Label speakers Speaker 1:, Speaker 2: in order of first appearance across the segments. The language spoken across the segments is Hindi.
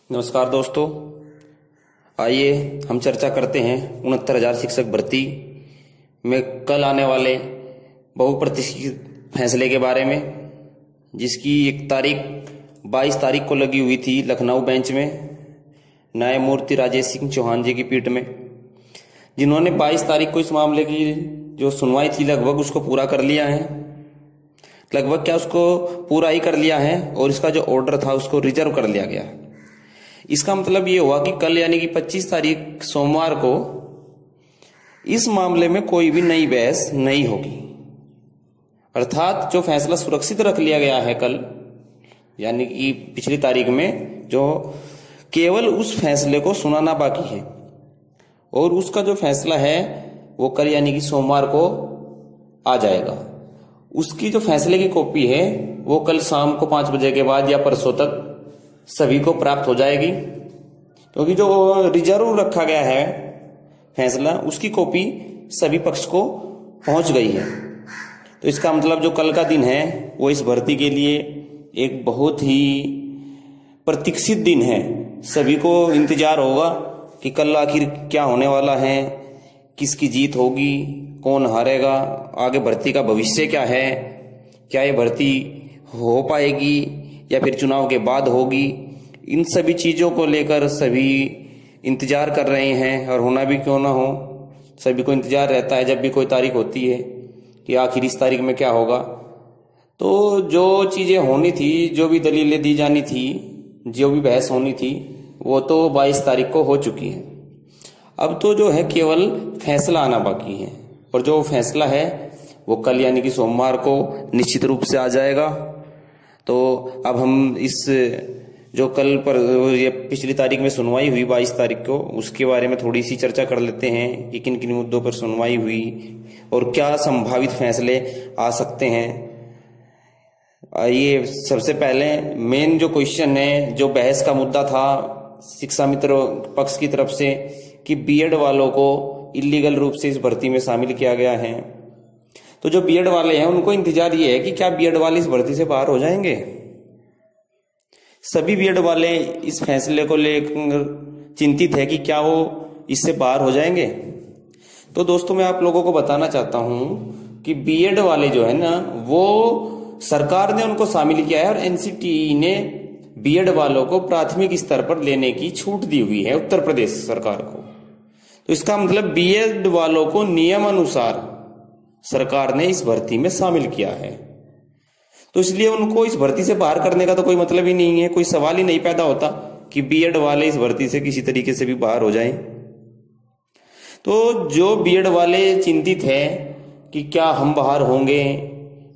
Speaker 1: नमस्कार दोस्तों, आइए हम चर्चा करते हैं 69,000 शिक्षक भर्ती में कल आने वाले बहुप्रतीक्षित फैसले के बारे में, जिसकी एक तारीख 22 तारीख को लगी हुई थी लखनऊ बेंच में न्यायमूर्ति राजेश सिंह चौहान जी की पीठ में, जिन्होंने 22 तारीख को इस मामले की जो सुनवाई थी लगभग उसको पूरा कर लिया है। लगभग क्या, उसको पूरा ही कर लिया है और इसका जो ऑर्डर था उसको रिजर्व कर लिया गया है। इसका मतलब ये हुआ कि कल यानी कि 25 तारीख सोमवार को इस मामले में कोई भी नई बहस नहीं होगी, अर्थात जो फैसला सुरक्षित रख लिया गया है कल यानी कि पिछली तारीख में, जो केवल उस फैसले को सुनाना बाकी है और उसका जो फैसला है वो कल यानी कि सोमवार को आ जाएगा। उसकी जो फैसले की कॉपी है वो कल शाम को 5 बजे के बाद या परसों तक सभी को प्राप्त हो जाएगी, क्योंकि जो रिजर्व रखा गया है फैसला उसकी कॉपी सभी पक्ष को पहुंच गई है। तो इसका मतलब जो कल का दिन है वो इस भर्ती के लिए एक बहुत ही प्रतीक्षित दिन है। सभी को इंतजार होगा कि कल आखिर क्या होने वाला है, किसकी जीत होगी, कौन हारेगा, आगे भर्ती का भविष्य क्या है, क्या ये भर्ती हो पाएगी या फिर चुनाव के बाद होगी। इन सभी चीजों को लेकर सभी इंतजार कर रहे हैं, और होना भी क्यों ना हो, सभी को इंतजार रहता है जब भी कोई तारीख होती है कि आखिर इस तारीख में क्या होगा। तो जो चीजें होनी थी, जो भी दलीलें दी जानी थी, जो भी बहस होनी थी, वो तो 22 तारीख को हो चुकी है। अब तो जो है केवल फैसला आना बाकी है, और जो फैसला है वो कल यानी कि सोमवार को निश्चित रूप से आ जाएगा। तो अब हम इस जो कल पर ये पिछली तारीख में सुनवाई हुई 22 तारीख को, उसके बारे में थोड़ी सी चर्चा कर लेते हैं कि किन किन मुद्दों पर सुनवाई हुई और क्या संभावित फैसले आ सकते हैं। ये सबसे पहले मेन जो क्वेश्चन है, जो बहस का मुद्दा था शिक्षा मित्र पक्ष की तरफ से कि बीएड वालों को इलीगल रूप से इस भर्ती में शामिल किया गया है। तो जो बीएड वाले हैं उनको इंतजार ये है कि क्या बीएड वाले इस भर्ती से बाहर हो जाएंगे। सभी बीएड वाले इस फैसले को लेकर चिंतित है कि क्या वो इससे बाहर हो जाएंगे। तो दोस्तों, मैं आप लोगों को बताना चाहता हूं कि बीएड वाले जो है ना, वो सरकार ने उनको शामिल किया है और एनसीटीई ने बीएड वालों को प्राथमिक स्तर पर लेने की छूट दी हुई है उत्तर प्रदेश सरकार को। तो इसका मतलब बीएड वालों को नियम अनुसार सरकार ने इस भर्ती में शामिल किया है। तो इसलिए उनको इस भर्ती से बाहर करने का तो कोई मतलब ही नहीं है, कोई सवाल ही नहीं पैदा होता कि बीएड वाले इस भर्ती से किसी तरीके से भी बाहर हो जाएं। तो जो बीएड वाले चिंतित है कि क्या हम बाहर होंगे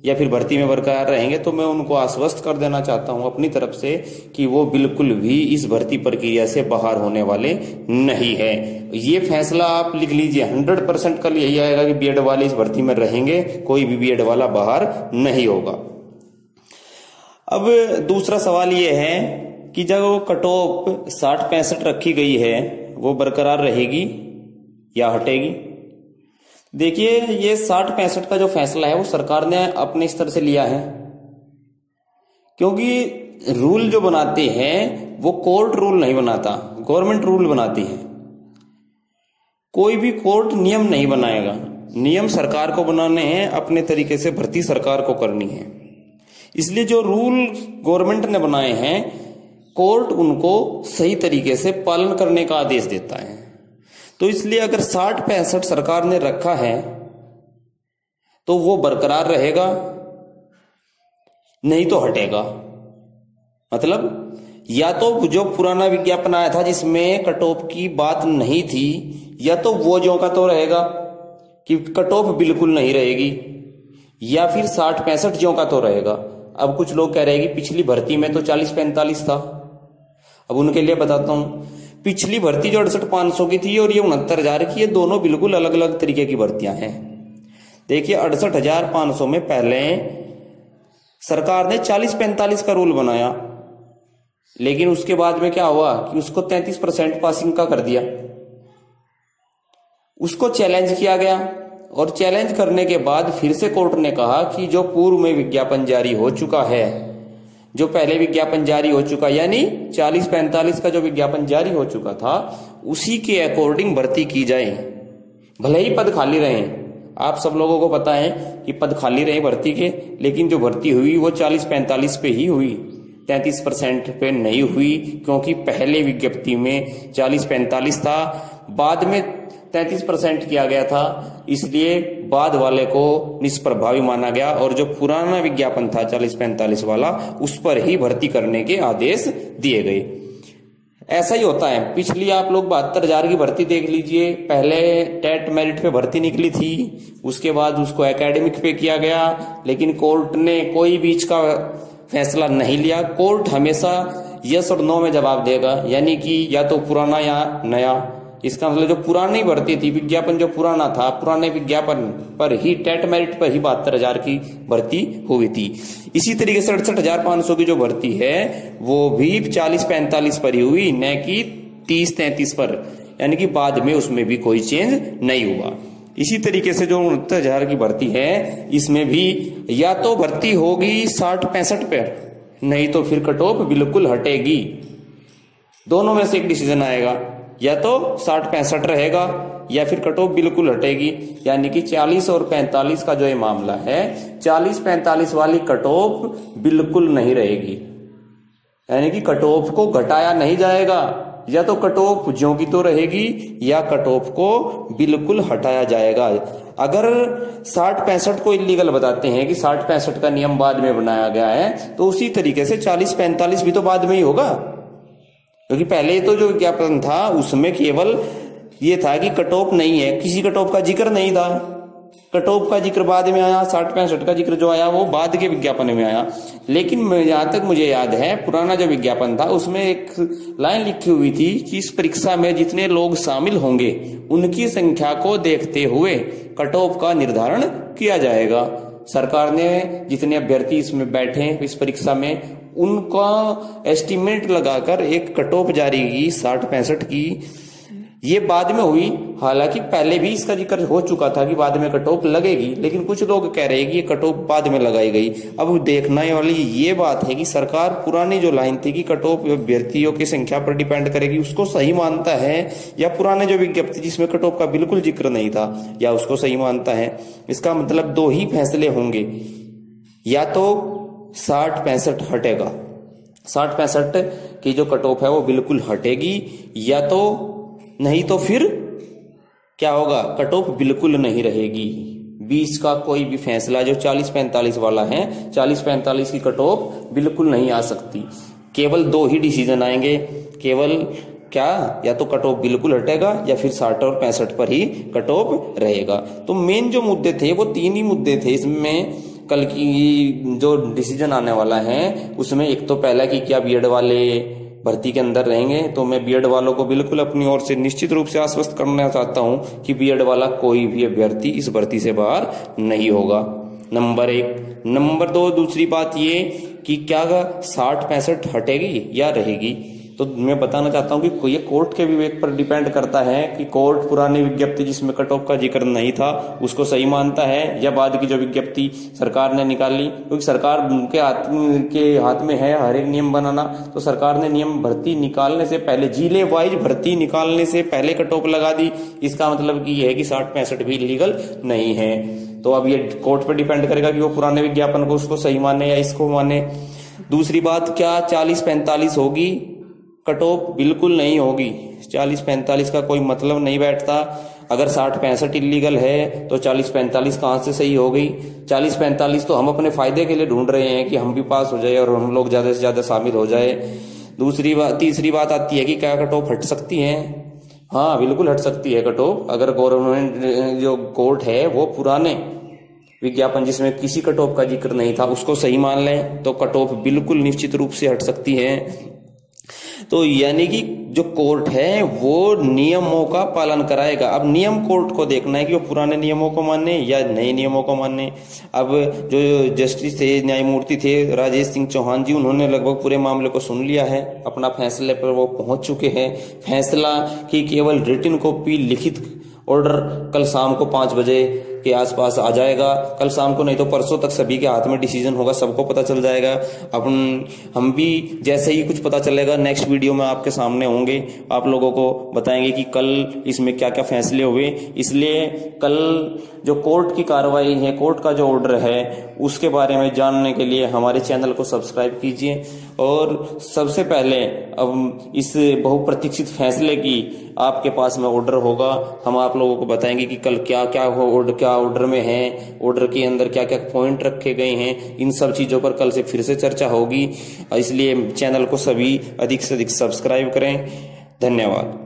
Speaker 1: या फिर भर्ती में बरकरार रहेंगे, तो मैं उनको आश्वस्त कर देना चाहता हूं अपनी तरफ से कि वो बिल्कुल भी इस भर्ती प्रक्रिया से बाहर होने वाले नहीं है। ये फैसला आप लिख लीजिए, 100% कल यही आएगा कि बीएड वाले इस भर्ती में रहेंगे, कोई भी बीएड वाला बाहर नहीं होगा। अब दूसरा सवाल ये है कि जब वो कट ऑफ 60-65 रखी गई है वो बरकरार रहेगी या हटेगी। देखिए, ये 60-65 का जो फैसला है वो सरकार ने अपने स्तर से लिया है, क्योंकि रूल जो बनाते हैं वो कोर्ट रूल नहीं बनाता, गवर्नमेंट रूल बनाती है। कोई भी कोर्ट नियम नहीं बनाएगा, नियम सरकार को बनाने हैं, अपने तरीके से भर्ती सरकार को करनी है। इसलिए जो रूल गवर्नमेंट ने बनाए हैं कोर्ट उनको सही तरीके से पालन करने का आदेश देता है। तो इसलिए अगर 60-65 सरकार ने रखा है तो वो बरकरार रहेगा, नहीं तो हटेगा। मतलब या तो जो पुराना विज्ञापन आया था जिसमें कट ऑफ की बात नहीं थी, या तो वो जो का तो रहेगा कि कट ऑफ बिल्कुल नहीं रहेगी, या फिर 60-65 जो का तो रहेगा। अब कुछ लोग कह रहे हैं कि पिछली भर्ती में तो 40-45 था। अब उनके लिए बताता हूं, पिछली भर्ती जो 68,500 की थी और ये 69,000 की, ये दोनों बिल्कुल अलग अलग तरीके की भर्तियां हैं। देखिए, 68,500 में पहले सरकार ने 40-45 का रूल बनाया, लेकिन उसके बाद में क्या हुआ कि उसको 33% पासिंग का कर दिया। उसको चैलेंज किया गया और चैलेंज करने के बाद फिर से कोर्ट ने कहा कि जो पूर्व में विज्ञापन जारी हो चुका है जो पहले विज्ञापन जारी हो चुका, यानी 40-45 का जो विज्ञापन जारी हो चुका था, उसी के अकॉर्डिंग भर्ती की जाए। भले ही पद खाली रहे, आप सब लोगों को पता है कि पद खाली रहे भर्ती के, लेकिन जो भर्ती हुई वो 40-45 पे ही हुई, 33% पे नहीं हुई, क्योंकि पहले विज्ञप्ति में 40-45 था, बाद में 33% किया गया था, इसलिए बाद वाले को निष्प्रभावी माना गया और जो पुराना विज्ञापन था 40-45 वाला, उस पर ही भर्ती करने के आदेश दिए गए। ऐसा ही होता है। पिछली आप लोग 72,000 की भर्ती देख लीजिए, पहले टेट मेरिट पे भर्ती निकली थी, उसके बाद उसको एकेडमिक पे किया गया, लेकिन कोर्ट ने कोई बीच का फैसला नहीं लिया। कोर्ट हमेशा यस और नो में जवाब देगा, यानी कि या तो पुराना या नया। इसका मतलब जो पुरानी भर्ती थी, विज्ञापन जो पुराना था, पुराने विज्ञापन पर ही, टेट मेरिट पर ही 72,000 की भर्ती हुई थी। इसी तरीके से 68,500 की जो भर्ती है वो भी 40-45 पर ही हुई, न कि 30-33 पर, यानी कि बाद में उसमें भी कोई चेंज नहीं हुआ। इसी तरीके से जो 69,000 की भर्ती है, इसमें भी या तो भर्ती होगी 60-65 पर, नहीं तो फिर कट ऑफ बिल्कुल हटेगी। दोनों में से एक डिसीजन आएगा, या तो 60-65 रहेगा या फिर कट ऑफ बिल्कुल हटेगी। यानी कि 40 और 45 का जो ये मामला है, 40-45 वाली कट ऑफ बिल्कुल नहीं रहेगी, यानी कि कट ऑफ को घटाया नहीं जाएगा, या तो कट ऑफ ज्यों की तो रहेगी या कट ऑफ को बिल्कुल हटाया जाएगा। अगर 60-65 को इलीगल बताते हैं कि 60-65 का नियम बाद में बनाया गया है, तो उसी तरीके से 40-45 भी तो बाद में ही होगा, क्योंकि पहले तो जो विज्ञापन था उसमें केवल ये था कि कट ऑफ नहीं है, किसी कट ऑफ का जिक्र नहीं था। कट ऑफ का जिक्र बाद में आया, 60-65 का जिक्र जो आया वो बाद के विज्ञापन में आया। लेकिन जहां तक मुझे याद है, पुराना जो विज्ञापन था उसमें एक लाइन लिखी हुई थी कि इस परीक्षा में जितने लोग शामिल होंगे उनकी संख्या को देखते हुए कट ऑफ का निर्धारण किया जाएगा। सरकार ने जितने अभ्यर्थी इसमें बैठे इस परीक्षा में, उनका एस्टिमेट लगाकर एक कट ऑफ जारी की 60-65 की। ये बाद में हुई, हालांकि पहले भी इसका जिक्र हो चुका था कि बाद में कट ऑफ लगेगी, लेकिन कुछ लोग कह रहे हैं कि ये कट ऑफ बाद में लगाई गई। अब देखने वाली ये बात है कि सरकार पुरानी जो लाइन थी कि कट ऑफ अभ्यर्थियों की संख्या पर डिपेंड करेगी, उसको सही मानता है, या पुराने जो विज्ञप्ति जिसमें कट ऑफ का बिल्कुल जिक्र नहीं था, या उसको सही मानता है। इसका मतलब दो ही फैसले होंगे, या तो 60-65 हटेगा, 60-65 की जो कट ऑफ है वो बिल्कुल हटेगी, या तो नहीं तो फिर क्या होगा, कट ऑफ बिल्कुल नहीं रहेगी। बीच का कोई भी फैसला जो 40-45 वाला है, 40-45 की कट ऑफ बिल्कुल नहीं आ सकती। केवल दो ही डिसीजन आएंगे, केवल क्या, या तो कट ऑफ बिल्कुल हटेगा या फिर 60 और 65 पर ही कट ऑफ रहेगा। तो मेन जो मुद्दे थे वो 3 ही मुद्दे थे इसमें। कल की जो डिसीजन आने वाला है उसमें एक तो पहला कि क्या बीएड वाले भर्ती के अंदर रहेंगे, तो मैं बीएड वालों को बिल्कुल अपनी ओर से निश्चित रूप से आश्वस्त करना चाहता हूं कि बीएड वाला कोई भी अभ्यर्थी इस भर्ती से बाहर नहीं होगा, नंबर 1। नंबर 2, दूसरी बात ये कि क्या 60-65 हटेगी या रहेगी, तो मैं बताना चाहता हूं कि ये कोर्ट के विवेक पर डिपेंड करता है कि कोर्ट पुरानी विज्ञप्ति जिसमें कट ऑफ का जिक्र नहीं था उसको सही मानता है, या बाद की जो विज्ञप्ति सरकार ने निकाली, क्योंकि सरकार के हाथ में है हर एक नियम बनाना। तो सरकार ने नियम भर्ती निकालने से पहले, जिले वाइज भर्ती निकालने से पहले कट ऑफ लगा दी। इसका मतलब कि यह है कि 60-65 भी लीगल नहीं है। तो अब ये कोर्ट पर डिपेंड करेगा कि वो पुराने विज्ञापन को उसको सही माने या इसको माने। दूसरी बात, क्या 40-45 होगी? कट ऑफ बिल्कुल नहीं होगी। 40-45 का कोई मतलब नहीं बैठता। अगर 60-65 इलीगल है तो 40-45 कहां से सही हो गई? 40-45 तो हम अपने फायदे के लिए ढूंढ रहे हैं कि हम भी पास हो जाए और हम लोग ज्यादा से ज्यादा शामिल हो जाए। तीसरी बात आती है कि क्या कट ऑफ हट सकती है? हाँ, बिल्कुल हट सकती है कट ऑफ। अगर गवर्नमेंट जो कोर्ट है वो पुराने विज्ञापन जिसमें किसी कट ऑफ का जिक्र नहीं था उसको सही मान लें तो कट ऑफ बिल्कुल निश्चित रूप से हट सकती है। तो यानी कि जो कोर्ट है वो नियमों का पालन कराएगा। अब नियम कोर्ट को देखना है कि वो पुराने नियमों को माने या नए नियमों को माने। अब जो जस्टिस थे, न्यायमूर्ति थे राजेश सिंह चौहान जी, उन्होंने लगभग पूरे मामले को सुन लिया है, अपना फैसले पर वो पहुंच चुके हैं। फैसला की केवल रिटन कॉपी, लिखित ऑर्डर कल शाम को 5 बजे के आसपास आ जाएगा कल शाम को, नहीं तो परसों तक सभी के हाथ में डिसीजन होगा, सबको पता चल जाएगा। हम भी जैसे ही कुछ पता चलेगा नेक्स्ट वीडियो में आपके सामने होंगे, आप लोगों को बताएंगे कि कल इसमें क्या क्या फैसले हुए। इसलिए कल जो कोर्ट की कार्रवाई है, कोर्ट का जो ऑर्डर है, उसके बारे में जानने के लिए हमारे चैनल को सब्सक्राइब कीजिए। और सबसे पहले अब इस बहुप्रतीक्षित फैसले की आपके पास में ऑर्डर होगा, हम आप लोगों को बताएंगे कि कल क्या क्या ऑर्डर में है, ऑर्डर के अंदर क्या क्या पॉइंट रखे गए हैं, इन सब चीजों पर कल से फिर से चर्चा होगी। इसलिए चैनल को सभी अधिक से अधिक सब्सक्राइब करें। धन्यवाद।